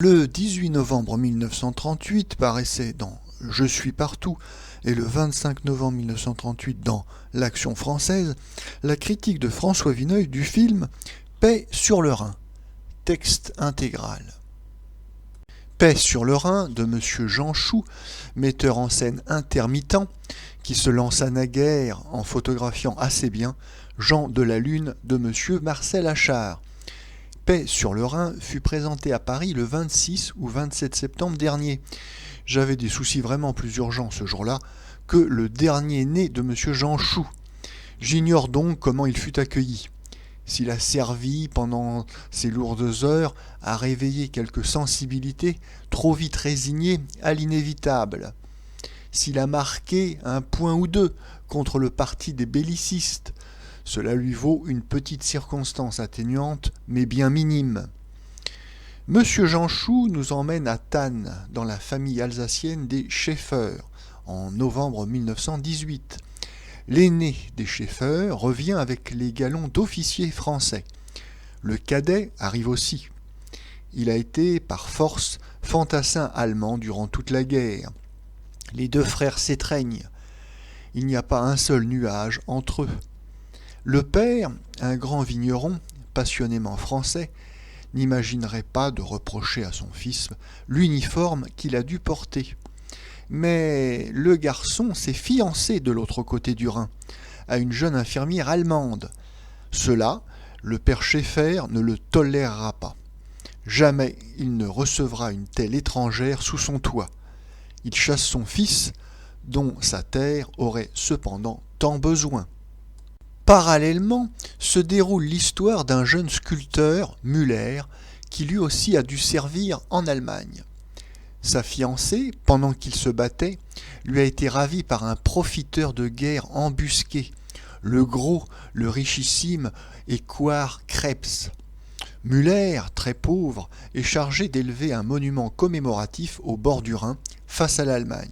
Le 18 novembre 1938 paraissait dans Je suis partout et le 25 novembre 1938 dans L'Action française, la critique de François Vineuil du film Paix sur le Rhin, texte intégral. Paix sur le Rhin de M. Jean Chou, metteur en scène intermittent, qui se lança naguère en photographiant assez bien Jean de la Lune de M. Marcel Achard. Paix sur le Rhin fut présenté à Paris le 26 ou 27 septembre dernier. J'avais des soucis vraiment plus urgents ce jour-là que le dernier né de M. Jean Chou. J'ignore donc comment il fut accueilli. S'il a servi pendant ces lourdes heures à réveiller quelques sensibilités trop vite résignées à l'inévitable. S'il a marqué un point ou deux contre le parti des bellicistes, cela lui vaut une petite circonstance atténuante, mais bien minime. Monsieur Jean Chou nous emmène à Thann, dans la famille alsacienne des Schaeffer, en novembre 1918. L'aîné des Schaeffer revient avec les galons d'officier français. Le cadet arrive aussi. Il a été, par force, fantassin allemand durant toute la guerre. Les deux frères s'étreignent. Il n'y a pas un seul nuage entre eux. Le père, un grand vigneron, passionnément français, n'imaginerait pas de reprocher à son fils l'uniforme qu'il a dû porter. Mais le garçon s'est fiancé de l'autre côté du Rhin, à une jeune infirmière allemande. Cela, le père Schaeffer ne le tolérera pas. Jamais il ne recevra une telle étrangère sous son toit. Il chasse son fils, dont sa terre aurait cependant tant besoin. Parallèlement se déroule l'histoire d'un jeune sculpteur, Müller, qui lui aussi a dû servir en Allemagne. Sa fiancée, pendant qu'il se battait, lui a été ravie par un profiteur de guerre embusqué, le gros, le richissime Édouard Krebs. Müller, très pauvre, est chargé d'élever un monument commémoratif au bord du Rhin, face à l'Allemagne.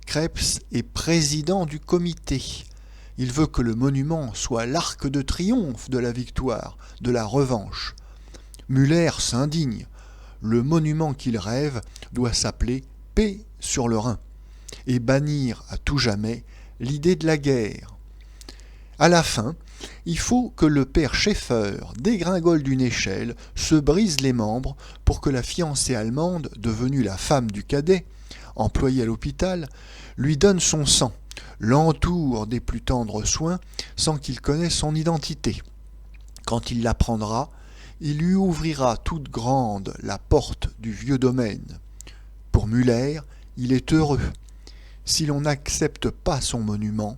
Krebs est président du comité. Il veut que le monument soit l'arc de triomphe de la victoire, de la revanche. Müller s'indigne. Le monument qu'il rêve doit s'appeler Paix sur le Rhin et bannir à tout jamais l'idée de la guerre. À la fin, il faut que le père Schaeffer dégringole d'une échelle, se brise les membres pour que la fiancée allemande, devenue la femme du cadet, employée à l'hôpital, lui donne son sang, l'entoure des plus tendres soins sans qu'il connaisse son identité. Quand il l'apprendra, il lui ouvrira toute grande la porte du vieux domaine. Pour Müller, il est heureux. Si l'on n'accepte pas son monument,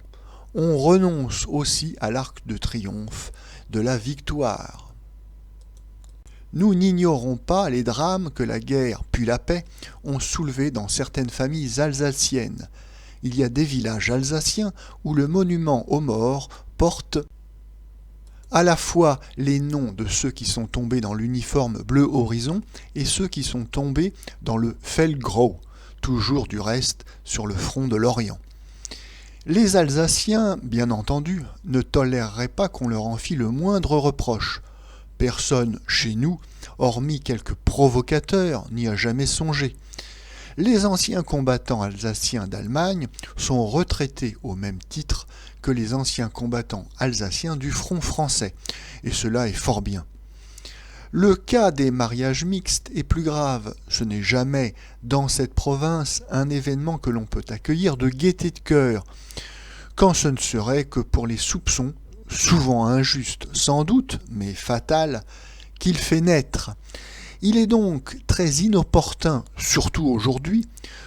on renonce aussi à l'arc de triomphe de la victoire. Nous n'ignorons pas les drames que la guerre puis la paix ont soulevés dans certaines familles alsaciennes. Il y a des villages alsaciens où le monument aux morts porte à la fois les noms de ceux qui sont tombés dans l'uniforme bleu horizon et ceux qui sont tombés dans le Feldgrau, toujours du reste sur le front de l'Orient. Les Alsaciens, bien entendu, ne toléreraient pas qu'on leur en fît le moindre reproche. Personne chez nous, hormis quelques provocateurs, n'y a jamais songé. Les anciens combattants alsaciens d'Allemagne sont retraités au même titre que les anciens combattants alsaciens du front français, et cela est fort bien. Le cas des mariages mixtes est plus grave. Ce n'est jamais, dans cette province, un événement que l'on peut accueillir de gaieté de cœur, quand ce ne serait que pour les soupçons, souvent injustes, sans doute, mais fatals, qu'il fait naître. Il est donc très inopportun, surtout aujourd'hui,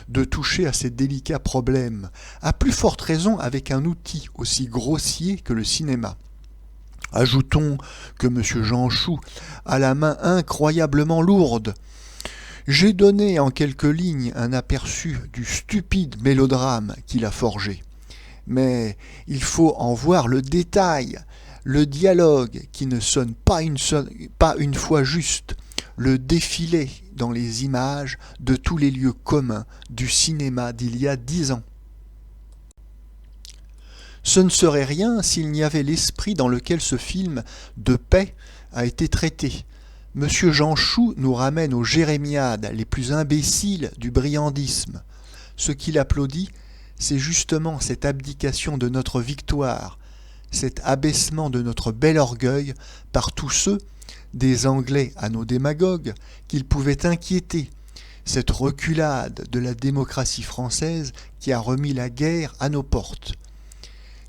de toucher à ces délicats problèmes, à plus forte raison avec un outil aussi grossier que le cinéma. Ajoutons que M. Jean Chou a la main incroyablement lourde. J'ai donné en quelques lignes un aperçu du stupide mélodrame qu'il a forgé. Mais il faut en voir le détail, le dialogue qui ne sonne pas une fois juste, le défilé dans les images de tous les lieux communs du cinéma d'il y a 10 ans. Ce ne serait rien s'il n'y avait l'esprit dans lequel ce film de paix a été traité. Monsieur Jean Chou nous ramène aux jérémiades les plus imbéciles du briandisme. Ce qu'il applaudit, c'est justement cette abdication de notre victoire, cet abaissement de notre bel orgueil par tous ceux, des Anglais à nos démagogues, qu'ils pouvaient inquiéter, cette reculade de la démocratie française qui a remis la guerre à nos portes.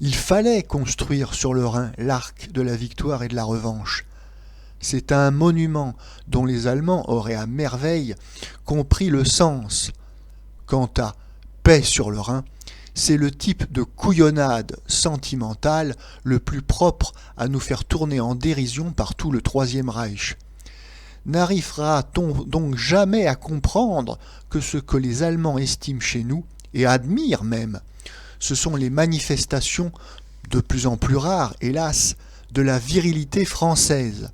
Il fallait construire sur le Rhin l'arc de la victoire et de la revanche. C'est un monument dont les Allemands auraient à merveille compris le sens. Quant à paix sur le Rhin, c'est le type de couillonnade sentimentale le plus propre à nous faire tourner en dérision par tout le Troisième Reich. N'arrivera-t-on donc jamais à comprendre que ce que les Allemands estiment chez nous, et admirent même, ce sont les manifestations, de plus en plus rares, hélas, de la virilité française.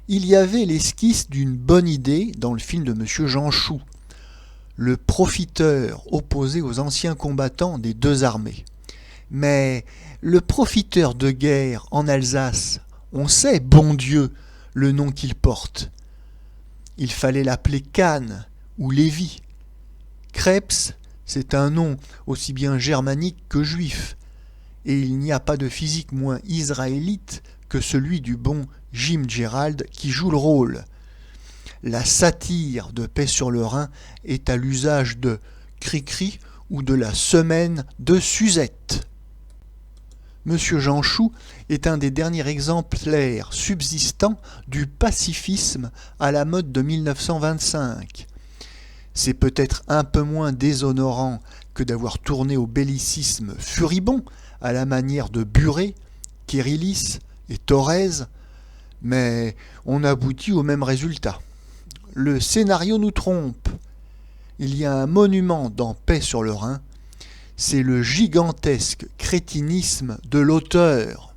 Il y avait l'esquisse d'une bonne idée dans le film de M. Jean Chou, le profiteur opposé aux anciens combattants des deux armées. Mais le profiteur de guerre en Alsace, on sait, bon Dieu, le nom qu'il porte. Il fallait l'appeler Kahn ou Lévy. Krebs, c'est un nom aussi bien germanique que juif, et il n'y a pas de physique moins israélite que celui du bon Jim Gerald qui joue le rôle. La satire de Paix sur le Rhin est à l'usage de Cri-Cri ou de la semaine de Suzette. Monsieur Jean Chou est un des derniers exemplaires subsistants du pacifisme à la mode de 1925. C'est peut-être un peu moins déshonorant que d'avoir tourné au bellicisme furibond à la manière de Buret, Kérillis et Thorez, mais on aboutit au même résultat. Le scénario nous trompe. Il y a un monument dans Paix sur le Rhin, c'est le gigantesque crétinisme de l'auteur.